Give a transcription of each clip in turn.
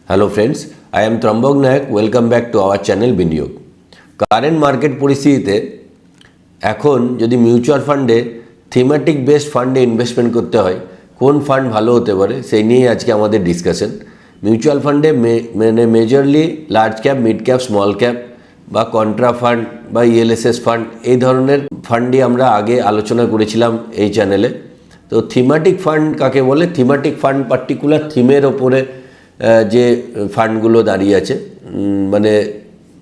Hello friends, I am Trambak Nayak. Welcome back to our channel Biniyog. Current market পরিস্থিতিতে এখন যদি mutual ফান্ডে থিমেটিক বেসড ফান্ডে ইনভেস্টমেন্ট করতে হয়, কোন ফান্ড ভালো হতে পারে সেই নিয়েই আজকে আমাদের ডিসকাশন। মিউচুয়াল ফান্ডে মানে majorly large cap, mid cap, small cap বা কন্ট্রা ফান্ড বা ইএলএসএস ফান্ড, এই ধরনের ফান্ডই আমরা আগে আলোচনা করেছিলাম এই চ্যানেলে। তো থিমেটিক ফান্ড কাকে বলে? থিমেটিক ফান্ড পার্টিকুলার থিমের ওপরে যে ফান্ডগুলো দাঁড়িয়ে আছে, মানে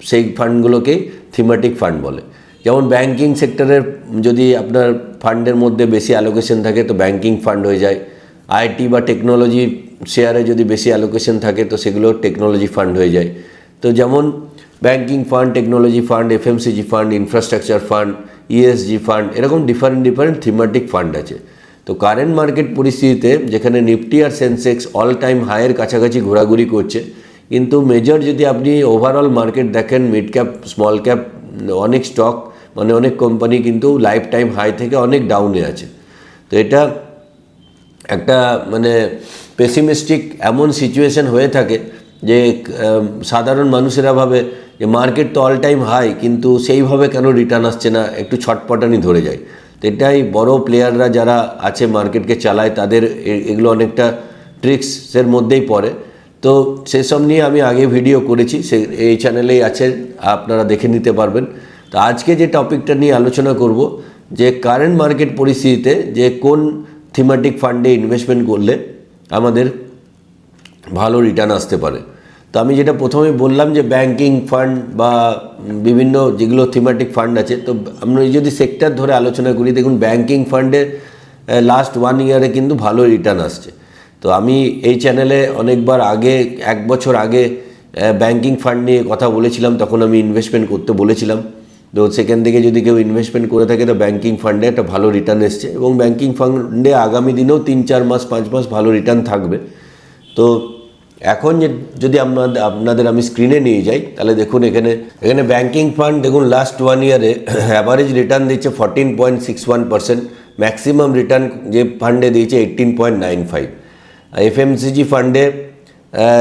সেই ফান্ডগুলোকেই থিমেটিক ফান্ড বলে। যেমন ব্যাংকিং সেক্টরের যদি আপনার ফান্ডের মধ্যে বেশি অ্যালোকেশন থাকে তো ব্যাংকিং ফান্ড হয়ে যায়। আইটি বা টেকনোলজি শেয়ারে যদি বেশি অ্যালোকেশন থাকে তো সেগুলো টেকনোলজি ফান্ড হয়ে যায়। তো যেমন banking fund, technology fund, FMCG fund, infrastructure fund, ESG fund, এরকম ডিফারেন্ট থিমেটিক ফান্ড আছে। তো কারেন্ট মার্কেট পরিস্থিতিতে যেখানে নিফটি আর সেন্সেক্স অল টাইম হাইয়ের কাছাকাছি ঘোরাঘুরি করছে, কিন্তু মেজর যদি আপনি ওভারঅল মার্কেট দেখেন, মিড ক্যাপ, স্মল ক্যাপ, অনেক স্টক মানে অনেক কোম্পানি কিন্তু লাইফ টাইম হাই থেকে অনেক ডাউনে আছে। তো এটা একটা মানে পেসিমিস্টিক এমন সিচুয়েশন হয়ে থাকে যে সাধারণ মানুষেরা ভাবে যে মার্কেট তো অল টাইম হাই, কিন্তু সেইভাবে কেন রিটার্ন আসছে না, একটু ছটপটানি ধরে যায়। তো এটাই বড় প্লেয়াররা যারা আছে মার্কেটকে চালায়, তাদের এগুলো অনেকটা ট্রিক্সের মধ্যেই পড়ে। তো সেসব নিয়ে আমি আগে ভিডিও করেছি, এই চ্যানেলেই আছে, আপনারা দেখে নিতে পারবেন। তো আজকে যে টপিকটা নিয়ে আলোচনা করব যে কারেন্ট মার্কেট পরিস্থিতিতে যে কোন থিমেটিক ফান্ডে ইনভেস্টমেন্ট করলে আমাদের ভালো রিটার্ন আসতে পারে। তো আমি যেটা প্রথমে বললাম যে ব্যাংকিং ফান্ড বা বিভিন্ন যেগুলো থিমেটিক ফান্ড আছে, তো আমরা যদি সেক্টর ধরে আলোচনা করি, দেখুন ব্যাংকিং ফান্ডে লাস্ট 1 ইয়ারে কিন্তু ভালো রিটার্ন আসছে। তো আমি এই চ্যানেলে অনেকবার আগে, 1 বছর আগে ব্যাংকিং ফান্ড নিয়ে কথা বলেছিলাম, তখন আমি ইনভেস্টমেন্ট করতে বলেছিলাম। তো সেখান থেকে যদি কেউ ইনভেস্টমেন্ট করে থাকে তো ব্যাংকিং ফান্ডে একটা ভালো রিটার্ন এসছে, এবং ব্যাংকিং ফান্ডে আগামী দিনেও 3-4 মাস 5 মাস ভালো রিটার্ন থাকবে। তো এখন যদি আপনাদের আমি স্ক্রিনে নিয়ে যাই, তাহলে দেখুন এখানে ব্যাংকিং ফান্ড দেখুন লাস্ট 1 ইয়ারে অ্যাভারেজ রিটার্ন দিচ্ছে 14.61%, ম্যাক্সিমাম রিটার্ন যে ফান্ডে দিয়েছে 18.95। এফএমসিজি ফান্ডে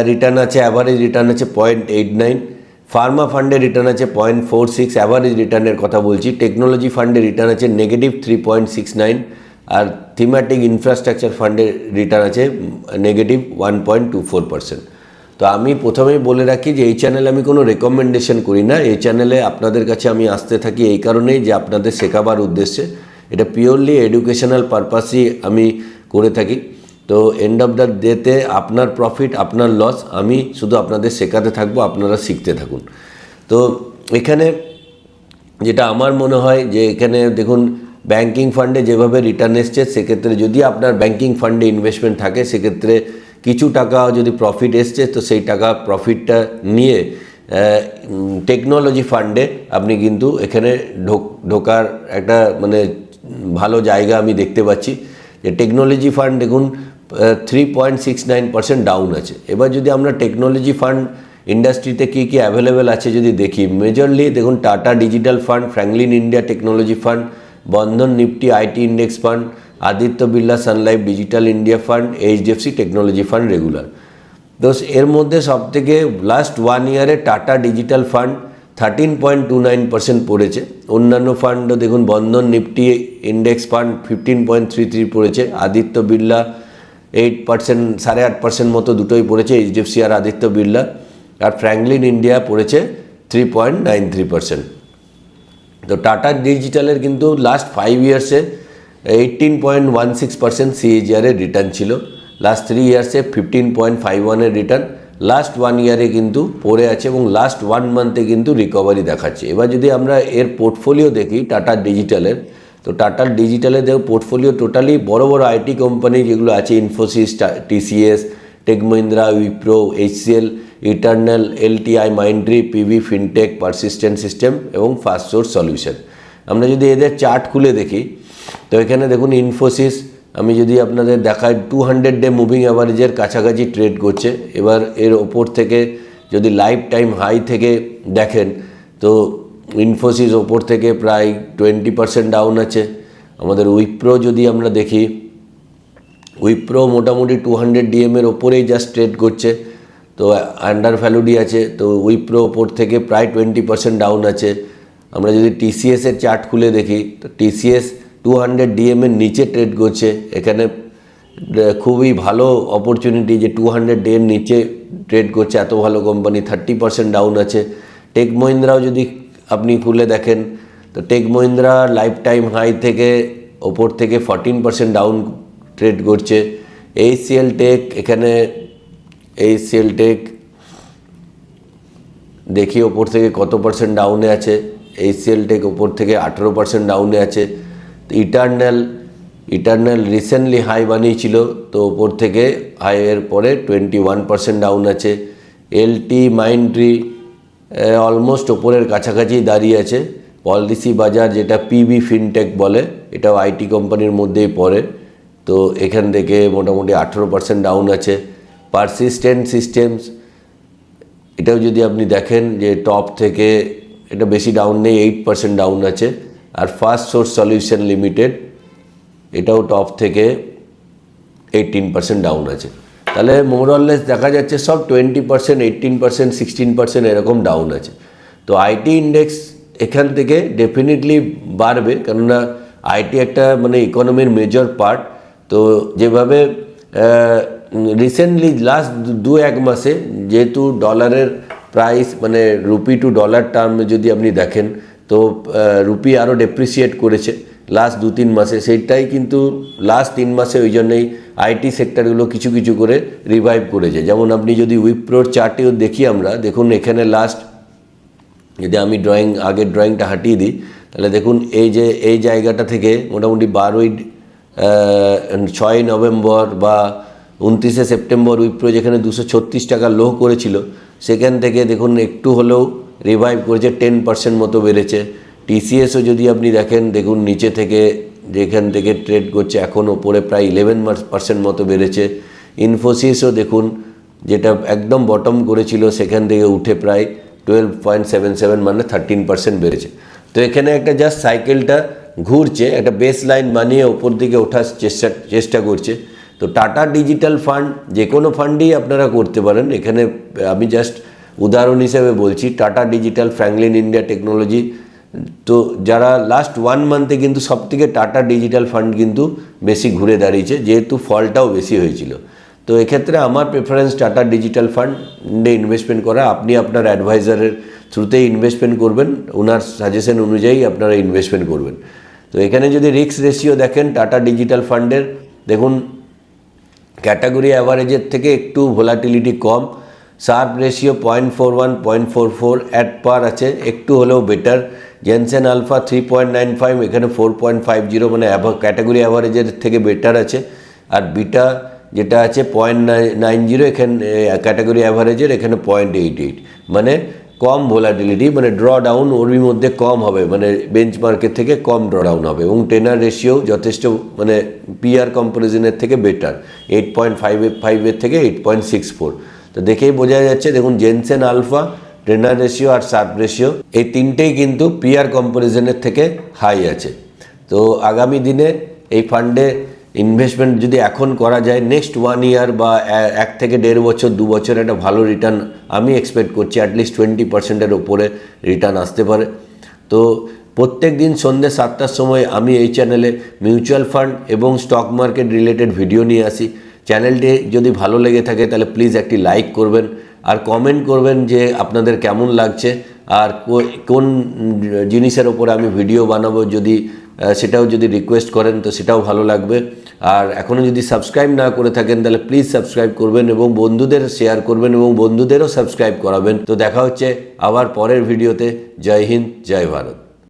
রিটার্ন আছে, অ্যাভারেজ রিটার্ন আছে 0.89। ফার্মা ফান্ডে রিটার্ন আছে 0.46, অ্যাভারেজ রিটার্নের কথা বলছি। টেকনোলজি ফান্ডে রিটার্ন আছে -3.69, আর থিমেটিক ইনফ্রাস্ট্রাকচার ফান্ডের রিটার্ন আছে -1.24%। তো আমি প্রথমেই বলে রাখি যে এই চ্যানেলে আমি কোনো রেকমেন্ডেশন করি না। এই চ্যানেলে আপনাদের কাছে আমি আসতে থাকি এই কারণেই যে আপনাদের শেখাবার উদ্দেশ্যে, এটা পিওরলি এডুকেশনাল পারপাসই আমি করে থাকি। তো এন্ড অফ দ্য ডেতে আপনার প্রফিট, আপনার লস, আমি শুধু আপনাদের শেখাতে থাকবো, আপনারা শিখতে থাকুন। তো এখানে যেটা আমার মনে হয় যে এখানে দেখুন ব্যাংকিং ফান্ডে যেভাবে রিটার্ন এসছে, সেক্ষেত্রে যদি আপনার ব্যাংকিং ফান্ডে ইনভেস্টমেন্ট থাকে, সেক্ষেত্রে কিছু টাকা যদি প্রফিট এসছে তো সেই টাকা প্রফিটটা নিয়ে টেকনোলজি ফান্ডে আপনি কিন্তু এখানে ঢোকার একটা মানে ভালো জায়গা আমি দেখতে পাচ্ছি। যে টেকনোলজি ফান্ড দেখুন 3.69% ডাউন আছে। এবার যদি আমরা টেকনোলজি ফান্ড ইন্ডাস্ট্রিতে কী কী অ্যাভেলেবেল আছে যদি দেখি, মেজরলি দেখুন tata digital fund, Franklin India technology fund, Bandhan Nifty IT index fund, Aditya Birla Sun Life digital India fund, HDFC technology fund regular. তো এর মধ্যে সবথেকে লাস্ট 1 ইয়ারে টাটা ডিজিটাল ফান্ড 13.29% পড়েছে। অন্যান্য ফান্ডও দেখুন বন্ধন নিফটি ইন্ডেক্স ফান্ড 15.33 পড়েছে, আদিত্য বিড়লা 8%, 8.5% মতো দুটোই পড়েছে, এইচডিএফসি আর আদিত্য বিড়লা, আর ফ্র্যাঙ্কলিন ইন্ডিয়া পড়েছে 3.93%। তো টাটা ডিজিটালের কিন্তু লাস্ট 5 ইয়ার্সে 18.16% সিএজিআরের রিটার্ন ছিল, লাস্ট 3 ইয়ার্সে 15.51-এর রিটার্ন, লাস্ট 1 ইয়ারে কিন্তু পড়ে আছে এবং লাস্ট 1 মান্থে কিন্তু রিকভারি দেখাচ্ছে। এবার যদি আমরা এর পোর্টফোলিও দেখি টাটা ডিজিটালের, তো টাটা ডিজিটালের দেখো পোর্টফোলিও টোটালি বড় বড় আইটি কোম্পানি যেগুলো আছে, ইনফোসিস, টিসিএস, টেক মহিন্দ্রা, উইপ্রো, এইচসিএল, ইটার্নাল, এলটিআই, মাইন্ডট্রি, পিভি, ফিনটেক, পারসিস্টেন্ট সিস্টেম এবং ফাস্ট সোর্স সলিউশন। আমরা যদি এদের চার্ট খুলে দেখি তো এখানে দেখুন ইনফোসিস, আমি যদি আপনাদের দেখাই 200 ডে মুভিং অ্যাভারেজের কাছাকাছি ট্রেড করছে। এবার এর ওপর থেকে যদি লাইফ টাইম হাই থেকে দেখেন তো ইনফোসিস ওপর থেকে প্রায় 20% ডাউন আছে। আমাদের উইপ্রো যদি আমরা দেখি, উইপ্রো মোটামুটি 200 ডিএমের ওপরেই জাস্ট ট্রেড করছে। তো আন্ডার ভ্যালুডই আছে। তো উইপ্রো ওপর থেকে প্রায় 20% ডাউন আছে। আমরা যদি টিসিএসের চার্ট খুলে দেখি তো টিসিএস 200 DM এর নিচে ট্রেড করছে। এখানে খুবই ভালো অপরচুনিটি যে 200 ডে এর নিচে ট্রেড করছে এত ভালো কোম্পানি, 30% ডাউন আছে। টেক মহিন্দ্রাও যদি আপনি খুলে দেখেন তো Tech Mahindra lifetime high থেকে ওপর থেকে 14% ডাউন ট্রেড করছে। এইচসিএল টেক, এখানে এইচসিএল টেক দেখি ওপর থেকে কত পার্সেন্ট ডাউনে আছে। এইচসিএল টেক ওপর থেকে 18% ডাউনে আছে। ইটার্নাল রিসেন্টলি হাই বানিয়েছিল, তো ওপর থেকে হাইয়ের পরে 21% ডাউন আছে। এলটি মাইন্ডট্রি অলমোস্ট ওপরের কাছাকাছি দাঁড়িয়ে আছে। পলিসি বাজার, যেটা পিবি ফিনটেক বলে, এটাও আইটি কোম্পানির মধ্যেই পড়ে, তো এখান থেকে মোটামুটি 18% ডাউন আছে। পারসিস্টেন্ট সিস্টেমস, এটাও যদি আপনি দেখেন যে টপ থেকে এটা বেশি ডাউন নেই, 8% ডাউন আছে। আর ফার্স্ট সোর্স সলিউশন লিমিটেড, এটাও টপ থেকে 18% ডাউন আছে। তাহলে মোরঅললেস দেখা যাচ্ছে সব 20%, 18%, 16% এরকম ডাউন আছে। তো আইটি ইন্ডেক্স এখান থেকে ডেফিনেটলি বাড়বে, কেননা আইটি একটা মানে ইকোনমির মেজর পার্ট। তো যেভাবে রিসেন্টলি লাস্ট 2-1 মাসে যেহেতু ডলারের প্রাইস মানে রুপি টু ডলার টার্মে যদি আপনি দেখেন তো রুপি আরও ডেপ্রিসিয়েট করেছে লাস্ট 2-3 মাসে, সেইটাই কিন্তু লাস্ট 3 মাসে ওই জন্যই আইটি সেক্টরগুলো কিছু কিছু করে রিভাইভ করেছে। যেমন আপনি যদি উইপ্রোর চার্টেও দেখি আমরা, দেখুন এখানে লাস্ট যদি আমি আগের ড্রয়িংটা হাঁটিয়ে দিই তাহলে দেখুন এই জায়গাটা থেকে মোটামুটি 6ই নভেম্বর বা 29শে সেপ্টেম্বর উইপ্রো যেখানে 236 টাকা লো করেছিল, সেখান থেকে দেখুন একটু হলেও রিভাইভ করেছে, 10% মতো বেড়েছে। টিসিএসও যদি আপনি দেখেন, দেখুন নিচে থেকে যেখান থেকে ট্রেড করছে এখন ওপরে প্রায় 11% মতো বেড়েছে। ইনফোসিসও দেখুন যেটা একদম বটম করেছিল সেখান থেকে উঠে প্রায় 12.77 মানে 13% বেড়েছে। তো এখানে একটা জাস্ট সাইকেলটা ঘুরছে, একটা বেস লাইন বানিয়ে ওপর দিকে ওঠার চেষ্টা করছে। তো টাটা ডিজিটাল ফান্ড যে কোনো ফান্ডই আপনারা করতে পারেন। এখানে আমি জাস্ট উদাহরণ হিসেবে বলছি, tata digital, Franklin India technology, তো যারা লাস্ট 1 মান্থে কিন্তু সবথেকে টাটা ডিজিটাল ফান্ড কিন্তু বেশি ঘুরে দাঁড়িয়েছে, যেহেতু ফলটাও বেশি হয়েছিল। তো এক্ষেত্রে আমার প্রেফারেন্স টাটা ডিজিটাল ফান্ডে ইনভেস্টমেন্ট করা। আপনি আপনার অ্যাডভাইজারের থ্রুতেই ইনভেস্টমেন্ট করবেন, ওনার সাজেশন অনুযায়ী আপনারা ইনভেস্টমেন্ট করবেন। তো এখানে যদি রিস্ক রেশিও দেখেন টাটা ডিজিটাল ফান্ডের, দেখুন ক্যাটাগরি অ্যাভারেজের থেকে একটু ভোলাটিলিটি কম। শার্প রেশিও 0.41, 0.44 অ্যাট পার আছে, একটু হলেও বেটার। জেনসেন আলফা 3.95, এখানে 4.50 মানে ক্যাটাগরি অ্যাভারেজের থেকে বেটার আছে। আর বিটা যেটা আছে 0.90, এখানে ক্যাটাগরি অ্যাভারেজের, এখানে 0.88 মানে কম ভোলাটিলিটি, মানে ড্র ডাউন ওর মধ্যে কম হবে, মানে বেঞ্চমার্কের থেকে কম ড্র ডাউন হবে। এবং টেনার রেশিও যথেষ্ট মানে পিআর কম্পারিজনের থেকে বেটার, 8.55 থেকে 8.64। তো দেখেই বোঝা যাচ্ছে, দেখুন জেনসেন আলফা, টেনার রেশিও আর শার্প রেশিও এই তিনটেই কিন্তু পিআর কম্পারিজনের থেকে হাই আছে। তো আগামী দিনে এই ফান্ডে ইনভেস্টমেন্ট যদি এখন করা যায়, নেক্সট 1 ইয়ার বা 1 থেকে 1.5 বছর 2 বছর একটা ভালো রিটার্ন আমি এক্সপেক্ট করছি, অ্যাটলিস্ট 20%-এর ওপরে রিটার্ন আসতে পারে। তো প্রত্যেক দিন সন্ধ্যে 7টার সময় আমি এই চ্যানেলে মিউচুয়াল ফান্ড এবং স্টক মার্কেট রিলেটেড ভিডিও নিয়ে আসি। চ্যানেলটি যদি ভালো লেগে থাকে তাহলে প্লিজ একটি লাইক করবেন আর কমেন্ট করবেন যে আপনাদের কেমন লাগছে আর কোন জিনিসের ওপরে আমি ভিডিও বানাবো, সেটাও যদি রিকোয়েস্ট করেন তো সেটাও ভালো লাগবে। আর এখনও যদি সাবস্ক্রাইব না করে থাকেন তাহলে প্লিজ সাবস্ক্রাইব করবেন এবং বন্ধুদের শেয়ার করবেন এবং বন্ধুদেরও সাবস্ক্রাইব করাবেন। তো দেখা হচ্ছে আবার পরের ভিডিওতে। জয় হিন্দ, জয় ভারত।